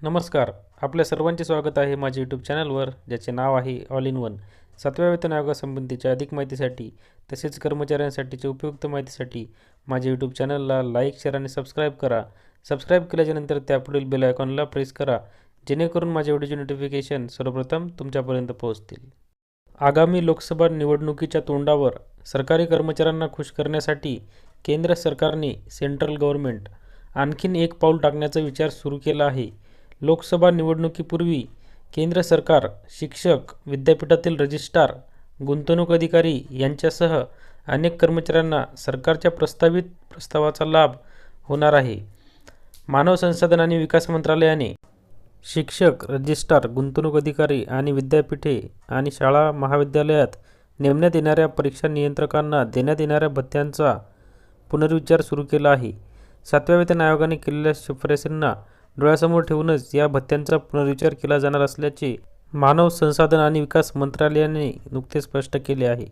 नमस्कार. आपल्या सर्वांचे स्वागत आहे माझ्या यूट्यूब चॅनलवर, ज्याचे नाव आहे ऑल इन वन. 7व्या वेतन आयोगासंबंधीच्या अधिक माहितीसाठी तसेच कर्मचाऱ्यांसाठीच्या उपयुक्त माहितीसाठी माझ्या यूट्यूब चॅनलला लाईक, शेअर आणि सबस्क्राईब करा. सबस्क्राईब केल्याच्यानंतर त्यापुढील बेल आयकॉनला प्रेस करा, जेणेकरून माझ्या व्हिडिओचे नोटिफिकेशन सर्वप्रथम तुमच्यापर्यंत पोहोचतील. आगामी लोकसभा निवडणुकीच्या तोंडावर सरकारी कर्मचाऱ्यांना खुश करण्यासाठी केंद्र सरकारने सेंट्रल गव्हर्नमेंट आणखीन एक पाऊल टाकण्याचा विचार सुरू केला आहे. लोकसभा निवडणुकीपूर्वी केंद्र सरकार शिक्षक, विद्यापीठातील रजिस्ट्रार, गुंतवणूक अधिकारी यांच्यासह अनेक कर्मचाऱ्यांना सरकारच्या प्रस्तावित प्रस्तावाचा लाभ होणार आहे. मानव संसाधन आणि विकास मंत्रालयाने शिक्षक, रजिस्ट्रार, गुंतवणूक अधिकारी आणि विद्यापीठे आणि शाळा महाविद्यालयात नेमण्यात येणाऱ्या परीक्षा नियंत्रकांना देण्यात येणाऱ्या भत्त्यांचा पुनर्विचार सुरू केला आहे. 7व्या वेतन आयोगाने केलेल्या शिफारसींना डोळ्यासमोर ठेवूनच या भत्त्यांचा पुनर्विचार केला जाणार असल्याचे मानव संसाधन आणि विकास मंत्रालयाने नुकतेच स्पष्ट केले आहे.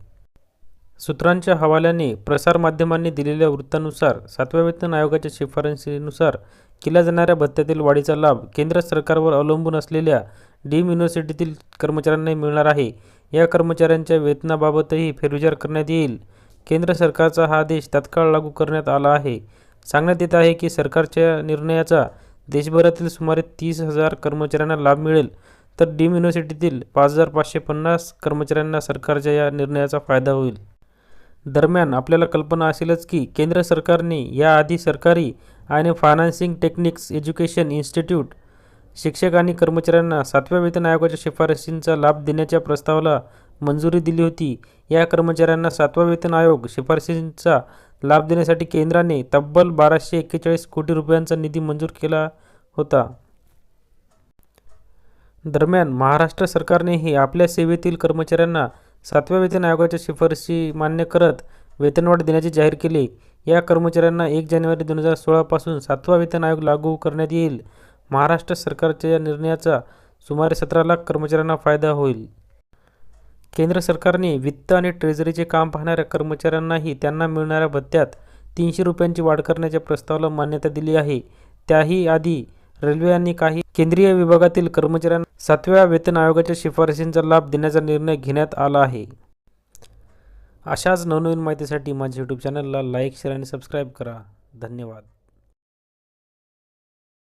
सूत्रांच्या हवाल्याने प्रसारमाध्यमांनी दिलेल्या वृत्तानुसार 7व्या वेतन आयोगाच्या शिफारसीनुसार केल्या जाणाऱ्या भत्त्यातील वाढीचा लाभ केंद्र सरकारवर अवलंबून असलेल्या डीम्ड युनिव्हर्सिटीतील कर्मचाऱ्यांना मिळणार आहे. या कर्मचाऱ्यांच्या वेतनाबाबतही फेरविचार करण्यात येईल. केंद्र सरकारचा हा आदेश तात्काळ लागू करण्यात आला आहे. सांगण्यात येत आहे की सरकारच्या निर्णयाचा देशभरातील सुमारे 30,000 कर्मचाऱ्यांना लाभ मिळेल, तर डीम्ड युनिव्हर्सिटीतील 5,550 कर्मचाऱ्यांना सरकारच्या या निर्णयाचा फायदा होईल. दरम्यान आपल्याला कल्पना असेलच की केंद्र सरकारने याआधी सरकारी आणि फायनान्सिंग टेक्निक्स एज्युकेशन इन्स्टिट्यूट शिक्षक आणि कर्मचाऱ्यांना 7व्या वेतन आयोगाच्या शिफारसींचा लाभ देण्याच्या प्रस्तावाला मंजुरी दिली होती. या कर्मचाऱ्यांना 7वा वेतन आयोग शिफारसींचा लाभ देण्यासाठी केंद्राने तब्बल 1241 कोटी रुपयांचा निधी मंजूर केला होता. दरम्यान महाराष्ट्र सरकारनेही आपल्या सेवेतील कर्मचाऱ्यांना 7व्या वेतन आयोगाच्या शिफारसी मान्य करत वेतनवाढ देण्याचे जाहीर केले. या कर्मचाऱ्यांना 1 जानेवारी 2016 पासून 7वा वेतन आयोग लागू करण्यात येईल. महाराष्ट्र सरकारच्या या निर्णयाचा सुमारे 17 लाख कर्मचाऱ्यांना फायदा होईल. केंद्र सरकारने वित्त आणि ट्रेझरीचे काम पाहणाऱ्या कर्मचाऱ्यांनाही त्यांना मिळणाऱ्या भत्त्यात 300 रुपयांची वाढ करण्याच्या प्रस्तावाला मान्यता दिली आहे. त्याही आधी रेल्वे आणि काही केंद्रीय विभागातील कर्मचाऱ्यांना 7व्या वेतन आयोगाच्या शिफारसींचा लाभ देण्याचा निर्णय घेण्यात आला आहे. अशाच नवनवीन माहितीसाठी माझ्या यूट्यूब चॅनलला लाईक, शेअर आणि सबस्क्राईब करा. धन्यवाद.